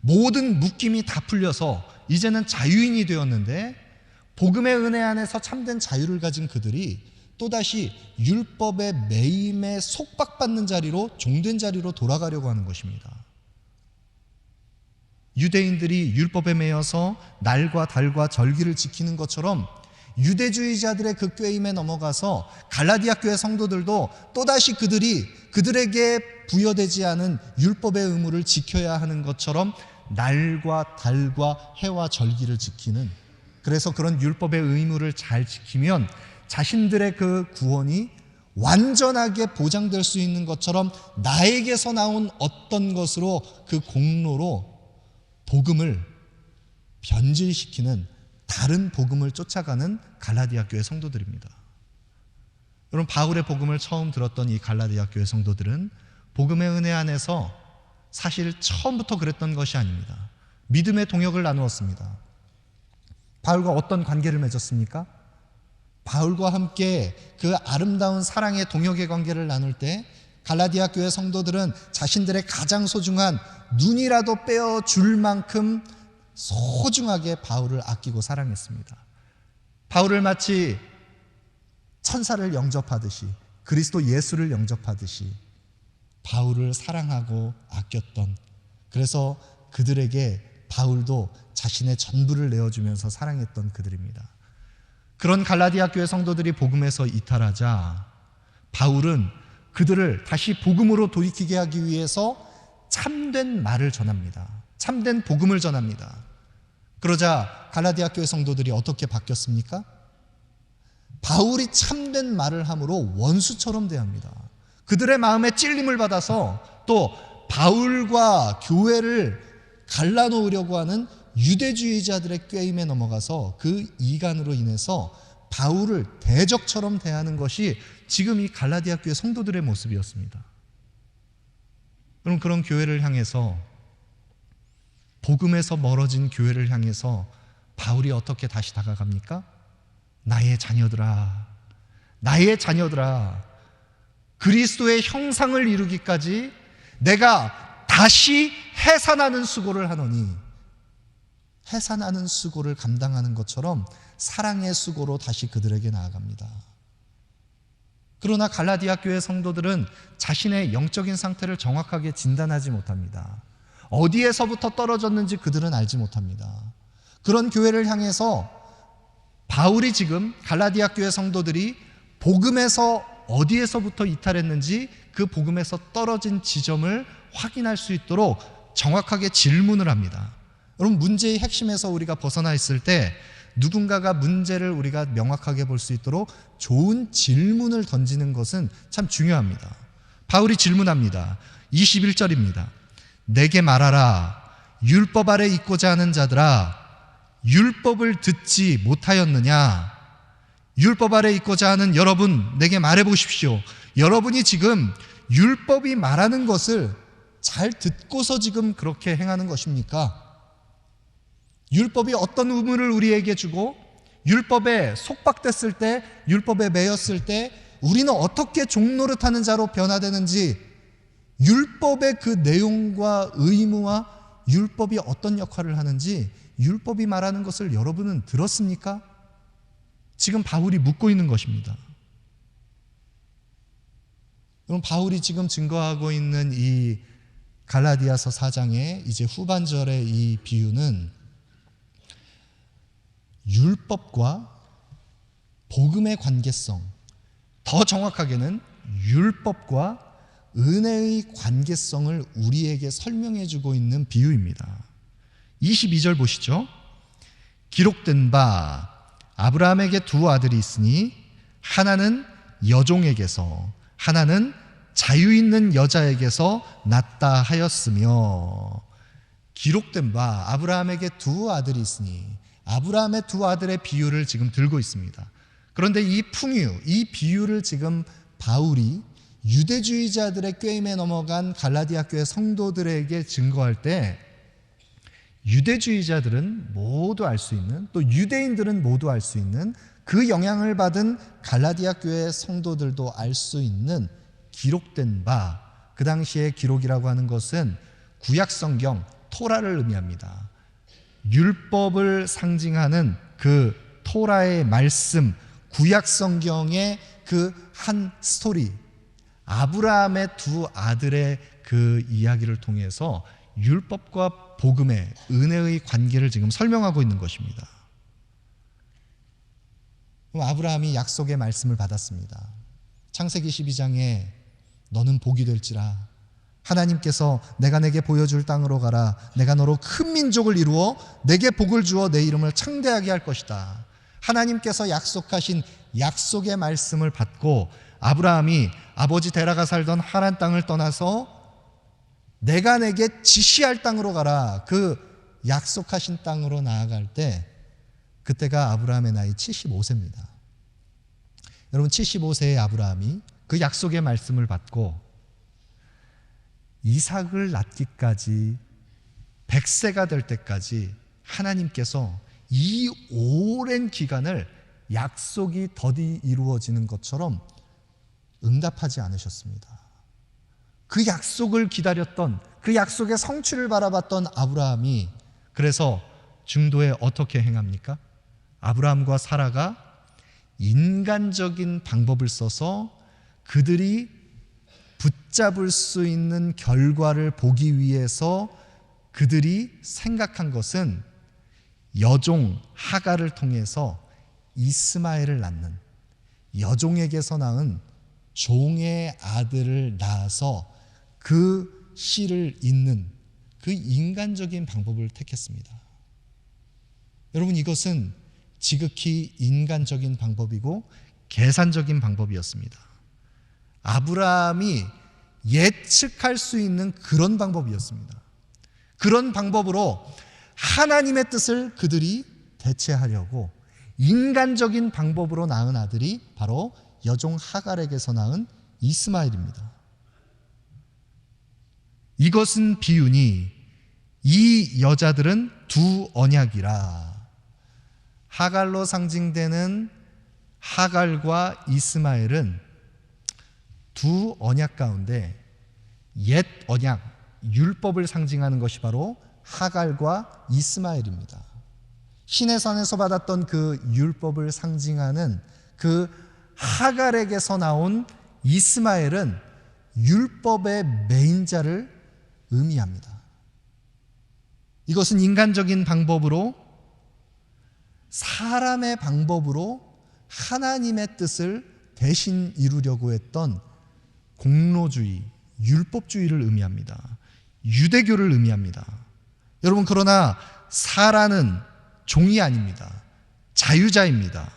모든 묶임이 다 풀려서 이제는 자유인이 되었는데, 복음의 은혜 안에서 참된 자유를 가진 그들이 또다시 율법의 매임에 속박받는 자리로, 종된 자리로 돌아가려고 하는 것입니다. 유대인들이 율법에 매여서 날과 달과 절기를 지키는 것처럼 유대주의자들의 그 꾀임에 넘어가서 갈라디아 교회 성도들도 또다시 그들에게 부여되지 않은 율법의 의무를 지켜야 하는 것처럼 날과 달과 해와 절기를 지키는, 그래서 그런 율법의 의무를 잘 지키면 자신들의 그 구원이 완전하게 보장될 수 있는 것처럼 나에게서 나온 어떤 것으로, 그 공로로 복음을 변질시키는 다른 복음을 쫓아가는 갈라디아 교회 성도들입니다. 여러분, 바울의 복음을 처음 들었던 이 갈라디아 교회 성도들은 복음의 은혜 안에서 사실 처음부터 그랬던 것이 아닙니다. 믿음의 동역을 나누었습니다. 바울과 어떤 관계를 맺었습니까? 바울과 함께 그 아름다운 사랑의 동역의 관계를 나눌 때 갈라디아 교회 성도들은 자신들의 가장 소중한 눈이라도 빼어줄 만큼 소중하게 바울을 아끼고 사랑했습니다. 바울을 마치 천사를 영접하듯이, 그리스도 예수를 영접하듯이 바울을 사랑하고 아꼈던, 그래서 그들에게 바울도 자신의 전부를 내어주면서 사랑했던 그들입니다. 그런 갈라디아 교회 성도들이 복음에서 이탈하자 바울은 그들을 다시 복음으로 돌이키게 하기 위해서 참된 말을 전합니다. 참된 복음을 전합니다. 그러자 갈라디아 교회 성도들이 어떻게 바뀌었습니까? 바울이 참된 말을 함으로 원수처럼 대합니다. 그들의 마음에 찔림을 받아서 또 바울과 교회를 갈라놓으려고 하는 유대주의자들의 꾀임에 넘어가서 그 이간으로 인해서 바울을 대적처럼 대하는 것이 지금 이 갈라디아 교회 성도들의 모습이었습니다. 그럼 그런 교회를 향해서, 복음에서 멀어진 교회를 향해서 바울이 어떻게 다시 다가갑니까? 나의 자녀들아, 나의 자녀들아, 그리스도의 형상을 이루기까지 내가 다시 해산하는 수고를 하노니, 해산하는 수고를 감당하는 것처럼 사랑의 수고로 다시 그들에게 나아갑니다. 그러나 갈라디아 교회 성도들은 자신의 영적인 상태를 정확하게 진단하지 못합니다. 어디에서부터 떨어졌는지 그들은 알지 못합니다. 그런 교회를 향해서 바울이 지금 갈라디아 교회 성도들이 복음에서 어디에서부터 이탈했는지 그 복음에서 떨어진 지점을 확인할 수 있도록 정확하게 질문을 합니다. 여러분, 문제의 핵심에서 우리가 벗어나 있을 때 누군가가 문제를 우리가 명확하게 볼 수 있도록 좋은 질문을 던지는 것은 참 중요합니다. 바울이 질문합니다. 21절입니다. 내게 말하라. 율법 아래 있고자 하는 자들아, 율법을 듣지 못하였느냐? 율법 아래 있고자 하는 여러분, 내게 말해보십시오. 여러분이 지금 율법이 말하는 것을 잘 듣고서 지금 그렇게 행하는 것입니까? 율법이 어떤 의무를 우리에게 주고, 율법에 속박됐을 때, 율법에 매였을 때 우리는 어떻게 종노릇하는 자로 변화되는지, 율법의 그 내용과 의무와 율법이 어떤 역할을 하는지 율법이 말하는 것을 여러분은 들었습니까? 지금 바울이 묻고 있는 것입니다. 그럼 바울이 지금 증거하고 있는 이 갈라디아서 4장의 이제 후반절의 이 비유는 율법과 복음의 관계성, 더 정확하게는 율법과 은혜의 관계성을 우리에게 설명해 주고 있는 비유입니다. 22절 보시죠. 기록된 바 아브라함에게 두 아들이 있으니 하나는 여종에게서 하나는 자유 있는 여자에게서 났다 하였으며, 기록된 바 아브라함에게 두 아들이 있으니, 아브라함의 두 아들의 비유를 지금 들고 있습니다. 그런데 이 풍유, 이 비유를 지금 바울이 유대주의자들의 꾀임에 넘어간 갈라디아 교회 성도들에게 증거할 때, 유대주의자들은 모두 알 수 있는, 또 유대인들은 모두 알 수 있는, 그 영향을 받은 갈라디아 교회 성도들도 알 수 있는 기록된 바, 그 당시의 기록이라고 하는 것은 구약 성경, 토라를 의미합니다. 율법을 상징하는 그 토라의 말씀, 구약 성경의 그 한 스토리, 아브라함의 두 아들의 그 이야기를 통해서 율법과 복음의 은혜의 관계를 지금 설명하고 있는 것입니다. 아브라함이 약속의 말씀을 받았습니다. 창세기 12장에 너는 복이 될지라, 하나님께서 내가 내게 보여줄 땅으로 가라, 내가 너로 큰 민족을 이루어 내게 복을 주어 내 이름을 창대하게 할 것이다. 하나님께서 약속하신 약속의 말씀을 받고 아브라함이 아버지 데라가 살던 하란 땅을 떠나서 내가 내게 지시할 땅으로 가라, 그 약속하신 땅으로 나아갈 때 그때가 아브라함의 나이 75세입니다. 여러분, 75세의 아브라함이 그 약속의 말씀을 받고 이삭을 낳기까지 100세가 될 때까지 하나님께서 이 오랜 기간을 약속이 더디 이루어지는 것처럼 응답하지 않으셨습니다. 그 약속을 기다렸던, 그 약속의 성취를 바라봤던 아브라함이 그래서 중도에 어떻게 행합니까? 아브라함과 사라가 인간적인 방법을 써서 그들이 붙잡을 수 있는 결과를 보기 위해서 그들이 생각한 것은 여종 하갈을 통해서 이스마엘을 낳는, 여종에게서 낳은 종의 아들을 낳아서 그 씨를 잇는 그 인간적인 방법을 택했습니다. 여러분, 이것은 지극히 인간적인 방법이고 계산적인 방법이었습니다. 아브라함이 예측할 수 있는 그런 방법이었습니다. 그런 방법으로 하나님의 뜻을 그들이 대체하려고 인간적인 방법으로 낳은 아들이 바로 여종 하갈에게서 낳은 이스마엘입니다. 이것은 비유니 이 여자들은 두 언약이라. 하갈로 상징되는 하갈과 이스마엘은 두 언약 가운데 옛 언약, 율법을 상징하는 것이 바로 하갈과 이스마엘입니다. 시내산에서 받았던 그 율법을 상징하는 그 하갈에게서 나온 이스마엘은 율법의 메인자를 의미합니다. 이것은 인간적인 방법으로, 사람의 방법으로 하나님의 뜻을 대신 이루려고 했던 공로주의, 율법주의를 의미합니다. 유대교를 의미합니다. 여러분, 그러나 사라는 종이 아닙니다. 자유자입니다.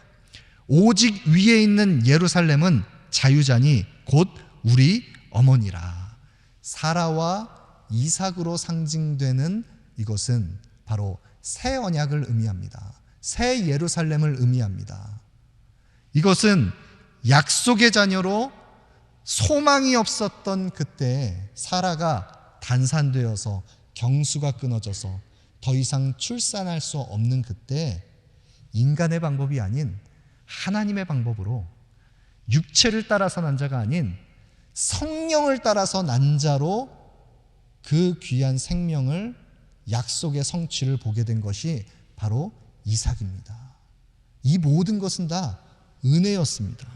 오직 위에 있는 예루살렘은 자유자니 곧 우리 어머니라. 사라와 이삭으로 상징되는 이것은 바로 새 언약을 의미합니다. 새 예루살렘을 의미합니다. 이것은 약속의 자녀로 소망이 없었던 그때 사라가 단산되어서 경수가 끊어져서 더 이상 출산할 수 없는 그때 인간의 방법이 아닌 하나님의 방법으로 육체를 따라서 난 자가 아닌 성령을 따라서 난 자로 그 귀한 생명을, 약속의 성취를 보게 된 것이 바로 이삭입니다. 이 모든 것은 다 은혜였습니다.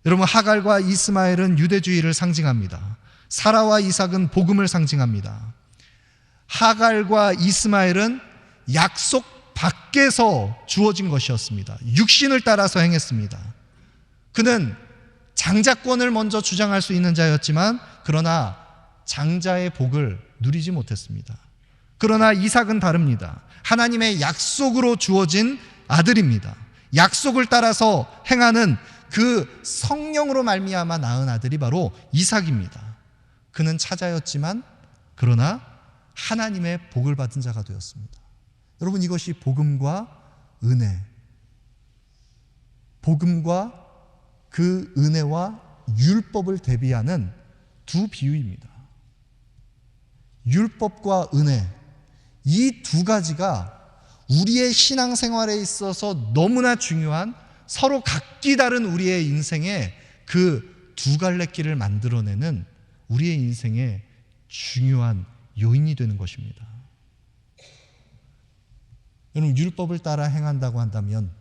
여러분, 하갈과 이스마엘은 유대주의를 상징합니다. 사라와 이삭은 복음을 상징합니다. 하갈과 이스마엘은 약속 밖에서 주어진 것이었습니다. 육신을 따라서 행했습니다. 그는 장자권을 먼저 주장할 수 있는 자였지만 그러나 장자의 복을 누리지 못했습니다. 그러나 이삭은 다릅니다. 하나님의 약속으로 주어진 아들입니다. 약속을 따라서 행하는 그 성령으로 말미암아 낳은 아들이 바로 이삭입니다. 그는 차자였지만 그러나 하나님의 복을 받은 자가 되었습니다. 여러분, 이것이 복음과 은혜, 복음과 그 은혜와 율법을 대비하는 두 비유입니다. 율법과 은혜, 이 두 가지가 우리의 신앙생활에 있어서 너무나 중요한, 서로 각기 다른 우리의 인생에 그 두 갈래 길을 만들어내는 우리의 인생의 중요한 요인이 되는 것입니다. 여러분, 율법을 따라 행한다고 한다면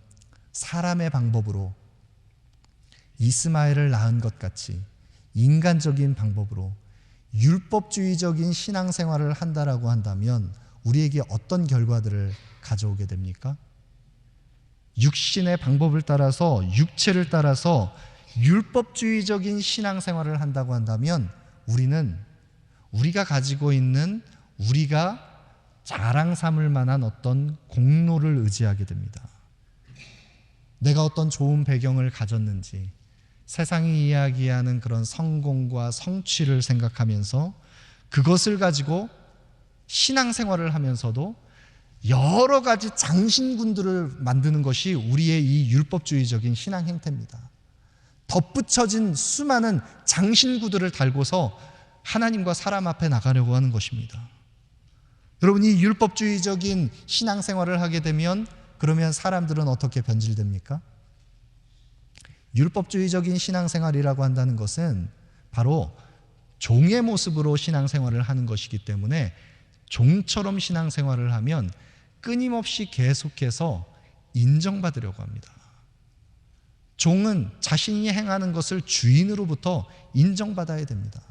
사람의 방법으로 이스마엘을 낳은 것 같이 인간적인 방법으로 율법주의적인 신앙생활을 한다라고 한다면 우리에게 어떤 결과들을 가져오게 됩니까? 육신의 방법을 따라서, 육체를 따라서 율법주의적인 신앙생활을 한다고 한다면 우리는 우리가 가지고 있는, 우리가 자랑 삼을 만한 어떤 공로를 의지하게 됩니다. 내가 어떤 좋은 배경을 가졌는지, 세상이 이야기하는 그런 성공과 성취를 생각하면서 그것을 가지고 신앙생활을 하면서도 여러 가지 장신군들을 만드는 것이 우리의 이 율법주의적인 신앙 행태입니다. 덧붙여진 수많은 장신구들을 달고서 하나님과 사람 앞에 나가려고 하는 것입니다. 여러분, 이 율법주의적인 신앙생활을 하게 되면 그러면 사람들은 어떻게 변질됩니까? 율법주의적인 신앙생활이라고 한다는 것은 바로 종의 모습으로 신앙생활을 하는 것이기 때문에 종처럼 신앙생활을 하면 끊임없이 계속해서 인정받으려고 합니다. 종은 자신이 행하는 것을 주인으로부터 인정받아야 됩니다.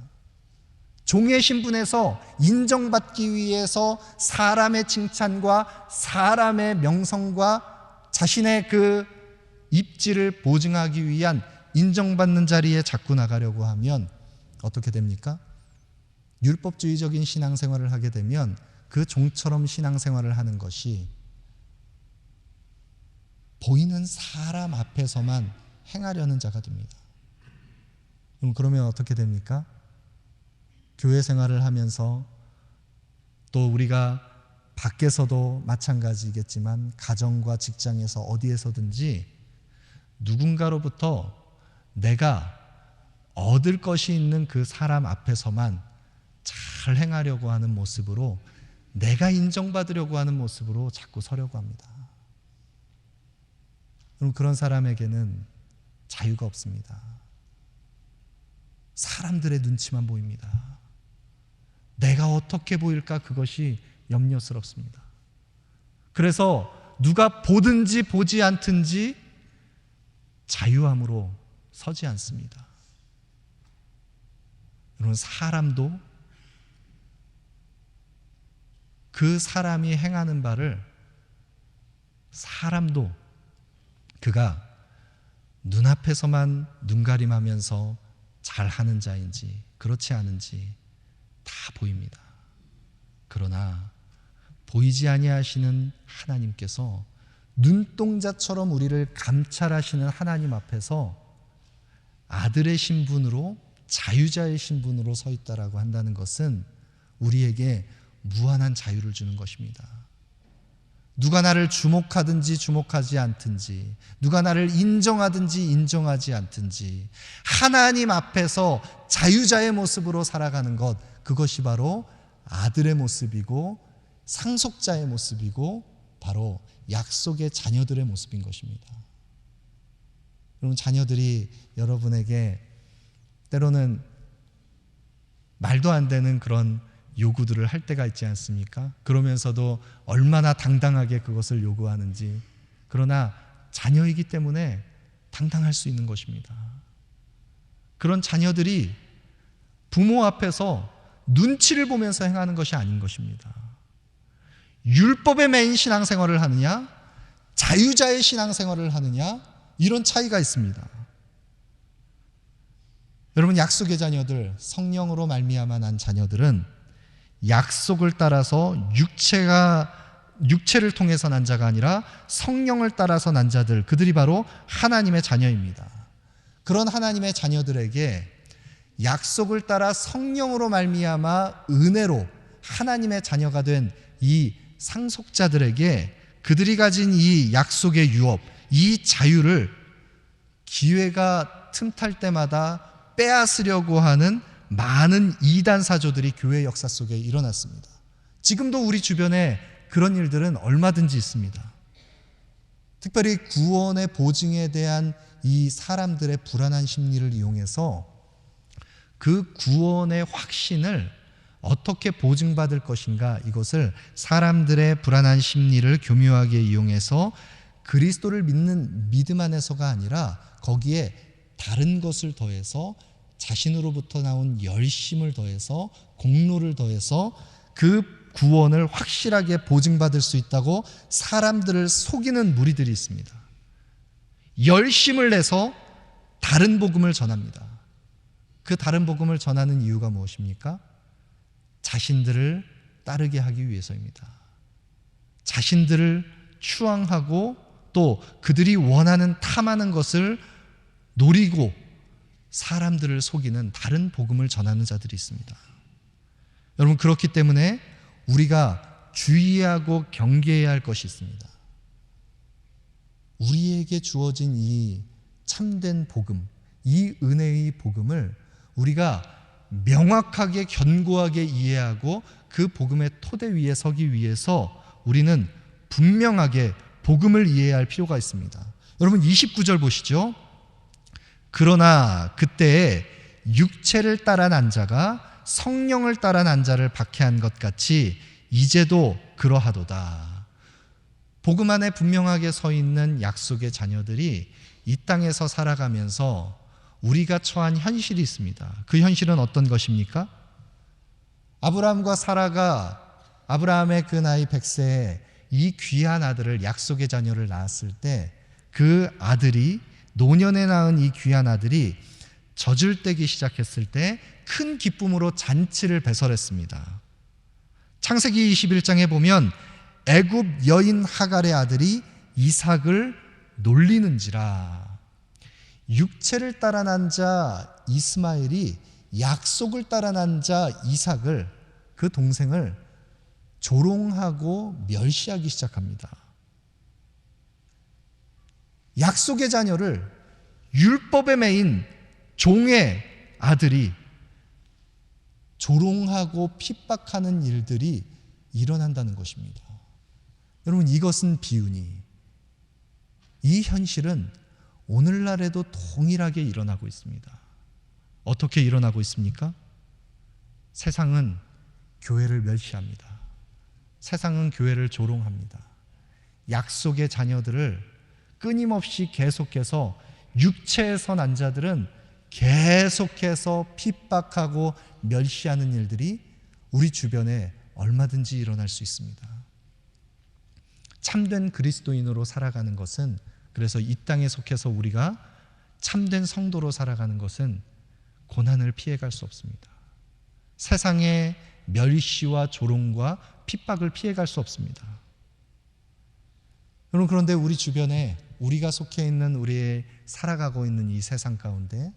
종의 신분에서 인정받기 위해서 사람의 칭찬과 사람의 명성과 자신의 그 입지를 보증하기 위한 인정받는 자리에 자꾸 나가려고 하면 어떻게 됩니까? 율법주의적인 신앙생활을 하게 되면 그 종처럼 신앙생활을 하는 것이 보이는 사람 앞에서만 행하려는 자가 됩니다. 그러면 어떻게 됩니까? 교회 생활을 하면서 또 우리가 밖에서도 마찬가지겠지만 가정과 직장에서 어디에서든지 누군가로부터 내가 얻을 것이 있는 그 사람 앞에서만 잘 행하려고 하는 모습으로, 내가 인정받으려고 하는 모습으로 자꾸 서려고 합니다. 그럼 그런 사람에게는 자유가 없습니다. 사람들의 눈치만 보입니다. 내가 어떻게 보일까, 그것이 염려스럽습니다. 그래서 누가 보든지 보지 않든지 자유함으로 서지 않습니다. 여러분, 사람도 그 사람이 행하는 바를, 사람도 그가 눈앞에서만 눈가림하면서 잘하는 자인지 그렇지 않은지 다 보입니다. 그러나 보이지 아니하시는 하나님께서 눈동자처럼 우리를 감찰하시는 하나님 앞에서 아들의 신분으로, 자유자의 신분으로 서 있다라고 한다는 것은 우리에게 무한한 자유를 주는 것입니다. 누가 나를 주목하든지 주목하지 않든지, 누가 나를 인정하든지 인정하지 않든지, 하나님 앞에서 자유자의 모습으로 살아가는 것, 그것이 바로 아들의 모습이고 상속자의 모습이고 바로 약속의 자녀들의 모습인 것입니다. 여러분, 자녀들이 여러분에게 때로는 말도 안 되는 그런 요구들을 할 때가 있지 않습니까? 그러면서도 얼마나 당당하게 그것을 요구하는지. 그러나 자녀이기 때문에 당당할 수 있는 것입니다. 그런 자녀들이 부모 앞에서 눈치를 보면서 행하는 것이 아닌 것입니다. 율법에 매인 신앙생활을 하느냐, 자유자의 신앙생활을 하느냐, 이런 차이가 있습니다. 여러분, 약속의 자녀들, 성령으로 말미암아 난 자녀들은 약속을 따라서 육체를 통해서 난 자가 아니라 성령을 따라서 난 자들, 그들이 바로 하나님의 자녀입니다. 그런 하나님의 자녀들에게 약속을 따라 성령으로 말미암아 은혜로 하나님의 자녀가 된 이 상속자들에게 그들이 가진 이 약속의 유업, 이 자유를 기회가 틈탈 때마다 빼앗으려고 하는 많은 이단 사조들이 교회 역사 속에 일어났습니다. 지금도 우리 주변에 그런 일들은 얼마든지 있습니다. 특별히 구원의 보증에 대한 이 사람들의 불안한 심리를 이용해서 그 구원의 확신을 어떻게 보증받을 것인가, 이것을 사람들의 불안한 심리를 교묘하게 이용해서 그리스도를 믿는 믿음 안에서가 아니라 거기에 다른 것을 더해서 자신으로부터 나온 열심을 더해서 공로를 더해서 그 구원을 확실하게 보증받을 수 있다고 사람들을 속이는 무리들이 있습니다. 열심을 내서 다른 복음을 전합니다. 그 다른 복음을 전하는 이유가 무엇입니까? 자신들을 따르게 하기 위해서입니다. 자신들을 추앙하고 또 그들이 원하는 탐하는 것을 노리고 사람들을 속이는 다른 복음을 전하는 자들이 있습니다. 여러분, 그렇기 때문에 우리가 주의하고 경계해야 할 것이 있습니다. 우리에게 주어진 이 참된 복음, 이 은혜의 복음을 우리가 명확하게 견고하게 이해하고 그 복음의 토대 위에 서기 위해서 우리는 분명하게 복음을 이해할 필요가 있습니다. 여러분, 29절 보시죠. 그러나 그때에 육체를 따라 난 자가 성령을 따라 난 자를 박해한 것 같이 이제도 그러하도다. 복음 안에 분명하게 서 있는 약속의 자녀들이 이 땅에서 살아가면서 우리가 처한 현실이 있습니다. 그 현실은 어떤 것입니까? 아브라함과 사라가 아브라함의 그 나이 100세에 이 귀한 아들을, 약속의 자녀를 낳았을 때 그 아들이, 노년에 낳은 이 귀한 아들이 젖을떼기 시작했을 때 큰 기쁨으로 잔치를 배설했습니다. 창세기 21장에 보면 애굽 여인 하갈의 아들이 이삭을 놀리는지라. 육체를 따라 난 자 이스마엘이 약속을 따라 난 자 이삭을, 그 동생을 조롱하고 멸시하기 시작합니다. 약속의 자녀를, 율법에 매인 종의 아들이 조롱하고 핍박하는 일들이 일어난다는 것입니다. 여러분, 이것은 비유니 이 현실은 오늘날에도 동일하게 일어나고 있습니다. 어떻게 일어나고 있습니까? 세상은 교회를 멸시합니다. 세상은 교회를 조롱합니다. 약속의 자녀들을 끊임없이 계속해서, 육체에서 난 자들은 계속해서 핍박하고 멸시하는 일들이 우리 주변에 얼마든지 일어날 수 있습니다. 참된 그리스도인으로 살아가는 것은, 그래서 이 땅에 속해서 우리가 참된 성도로 살아가는 것은 고난을 피해갈 수 없습니다. 세상의 멸시와 조롱과 핍박을 피해갈 수 없습니다. 여러분, 그런데 우리 주변에 우리가 속해 있는, 우리의 살아가고 있는 이 세상 가운데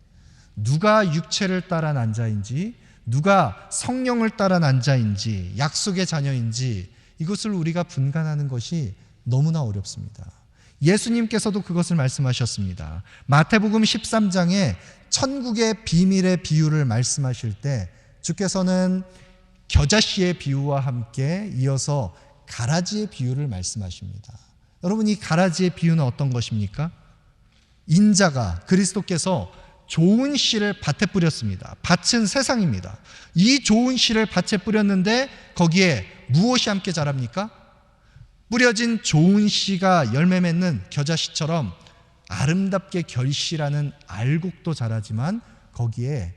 누가 육체를 따라 난 자인지, 누가 성령을 따라 난 자인지, 약속의 자녀인지, 이것을 우리가 분간하는 것이 너무나 어렵습니다. 예수님께서도 그것을 말씀하셨습니다. 마태복음 13장에 천국의 비밀의 비유를 말씀하실 때 주께서는 겨자씨의 비유와 함께 이어서 가라지의 비유를 말씀하십니다. 여러분, 이 가라지의 비유는 어떤 것입니까? 인자가, 그리스도께서 좋은 씨를 밭에 뿌렸습니다. 밭은 세상입니다. 이 좋은 씨를 밭에 뿌렸는데 거기에 무엇이 함께 자랍니까? 뿌려진 좋은 씨가 열매 맺는 겨자씨처럼 아름답게 결실하는 알곡도 자라지만 거기에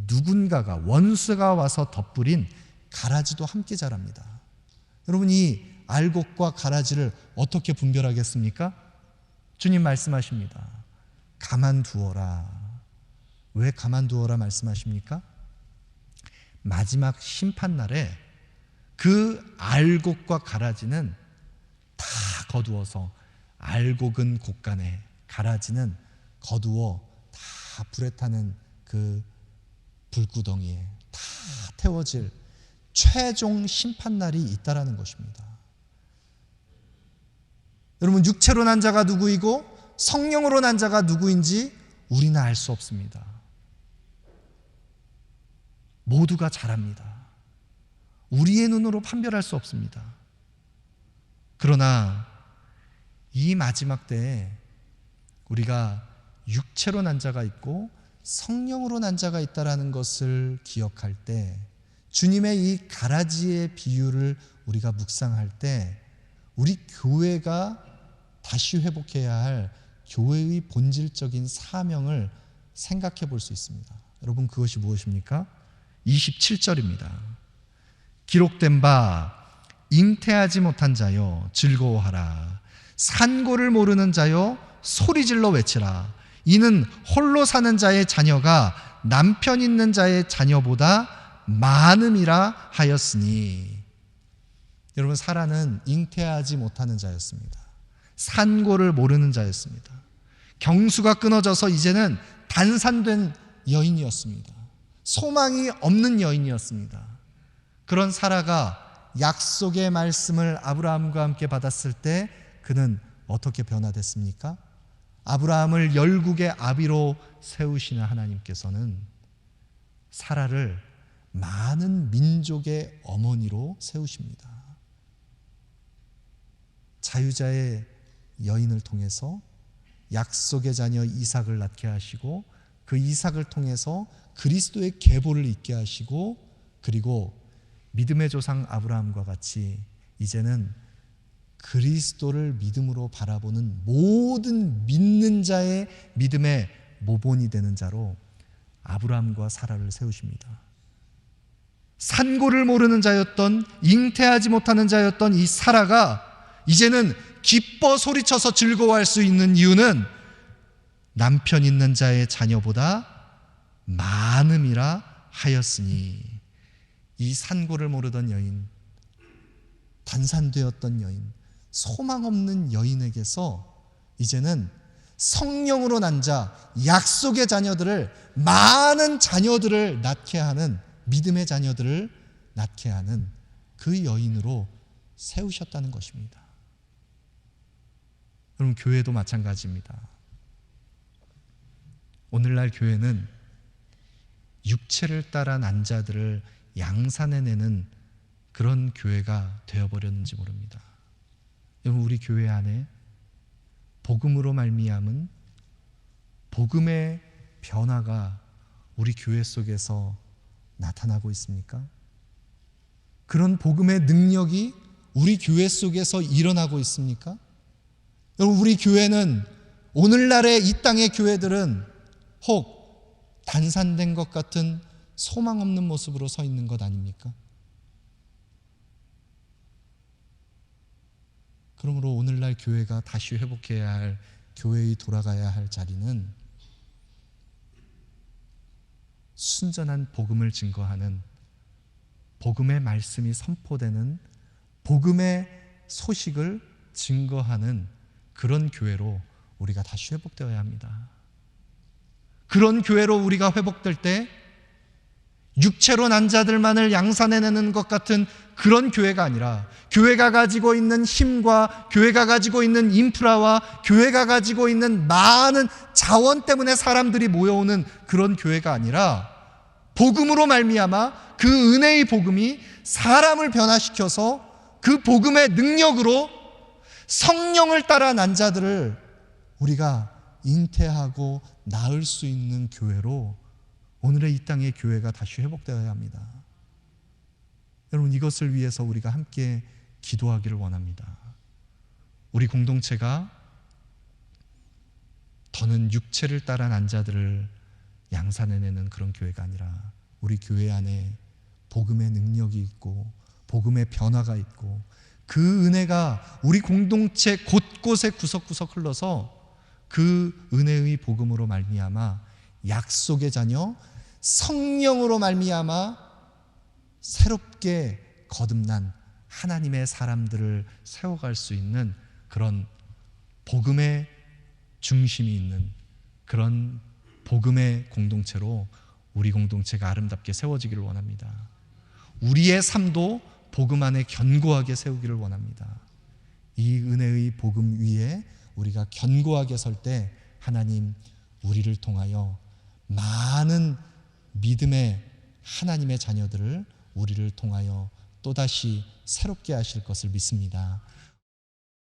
누군가가, 원수가 와서 덧뿌린 가라지도 함께 자랍니다. 여러분, 이 알곡과 가라지를 어떻게 분별하겠습니까? 주님 말씀하십니다. 가만두어라. 왜 가만두어라 말씀하십니까? 마지막 심판날에 그 알곡과 가라지는 다 거두어서, 알곡은 곳간에, 가라지는 거두어 다 불에 타는 그 불구덩이에 다 태워질 최종 심판날이 있다라는 것입니다. 여러분, 육체로 난 자가 누구이고 성령으로 난 자가 누구인지 우리는 알 수 없습니다. 모두가 잘합니다. 우리의 눈으로 판별할 수 없습니다. 그러나 이 마지막 때에 우리가 육체로 난 자가 있고 성령으로 난 자가 있다라는 것을 기억할 때 주님의 이 가라지의 비유를 우리가 묵상할 때 우리 교회가 다시 회복해야 할 교회의 본질적인 사명을 생각해 볼 수 있습니다. 여러분, 그것이 무엇입니까? 27절입니다. 기록된 바 잉태하지 못한 자여 즐거워하라. 산고를 모르는 자여 소리질러 외치라. 이는 홀로 사는 자의 자녀가 남편 있는 자의 자녀보다 많음이라 하였으니. 여러분, 사라는 잉태하지 못하는 자였습니다. 산고를 모르는 자였습니다. 경수가 끊어져서 이제는 단산된 여인이었습니다. 소망이 없는 여인이었습니다. 그런 사라가 약속의 말씀을 아브라함과 함께 받았을 때 그는 어떻게 변화됐습니까? 아브라함을 열국의 아비로 세우시는 하나님께서는 사라를 많은 민족의 어머니로 세우십니다. 자유자의 여인을 통해서 약속의 자녀 이삭을 낳게 하시고 그 이삭을 통해서 그리스도의 계보를 잇게 하시고, 그리고 믿음의 조상 아브라함과 같이 이제는 그리스도를 믿음으로 바라보는 모든 믿는 자의 믿음의 모본이 되는 자로 아브라함과 사라를 세우십니다. 산고를 모르는 자였던, 잉태하지 못하는 자였던 이 사라가 이제는 기뻐 소리쳐서 즐거워할 수 있는 이유는 남편 있는 자의 자녀보다 많음이라 하였으니. 이 산고를 모르던 여인, 단산되었던 여인, 소망 없는 여인에게서 이제는 성령으로 난 자, 약속의 자녀들을, 많은 자녀들을 낳게 하는, 믿음의 자녀들을 낳게 하는 그 여인으로 세우셨다는 것입니다. 여러분, 교회도 마찬가지입니다. 오늘날 교회는 육체를 따라 난 자들을 양산해내는 그런 교회가 되어버렸는지 모릅니다. 여러분, 우리 교회 안에 복음으로 말미암은 복음의 변화가 우리 교회 속에서 나타나고 있습니까? 그런 복음의 능력이 우리 교회 속에서 일어나고 있습니까? 여러분, 우리 교회는, 오늘날의 이 땅의 교회들은 혹 단산된 것 같은 소망 없는 모습으로 서 있는 것 아닙니까? 그러므로 오늘날 교회가 다시 회복해야 할, 교회의 돌아가야 할 자리는 순전한 복음을 증거하는, 복음의 말씀이 선포되는, 복음의 소식을 증거하는 그런 교회로 우리가 다시 회복되어야 합니다. 그런 교회로 우리가 회복될 때 육체로 난 자들만을 양산해내는 것 같은 그런 교회가 아니라, 교회가 가지고 있는 힘과 교회가 가지고 있는 인프라와 교회가 가지고 있는 많은 자원 때문에 사람들이 모여오는 그런 교회가 아니라, 복음으로 말미암아 그 은혜의 복음이 사람을 변화시켜서 그 복음의 능력으로 성령을 따라 난 자들을 우리가 잉태하고 낳을 수 있는 교회로 오늘의 이 땅의 교회가 다시 회복되어야 합니다. 여러분, 이것을 위해서 우리가 함께 기도하기를 원합니다. 우리 공동체가 더는 육체를 따라 난 자들을 양산해내는 그런 교회가 아니라, 우리 교회 안에 복음의 능력이 있고 복음의 변화가 있고 그 은혜가 우리 공동체 곳곳에 구석구석 흘러서 그 은혜의 복음으로 말미암아 약속의 자녀, 성령으로 말미암아 새롭게 거듭난 하나님의 사람들을 세워갈 수 있는 그런 복음의 중심이 있는 그런 복음의 공동체로 우리 공동체가 아름답게 세워지기를 원합니다. 우리의 삶도 복음 안에 견고하게 세우기를 원합니다. 이 은혜의 복음 위에 우리가 견고하게 설 때 하나님 우리를 통하여 많은 믿음의 하나님의 자녀들을 우리를 통하여 또다시 새롭게 하실 것을 믿습니다.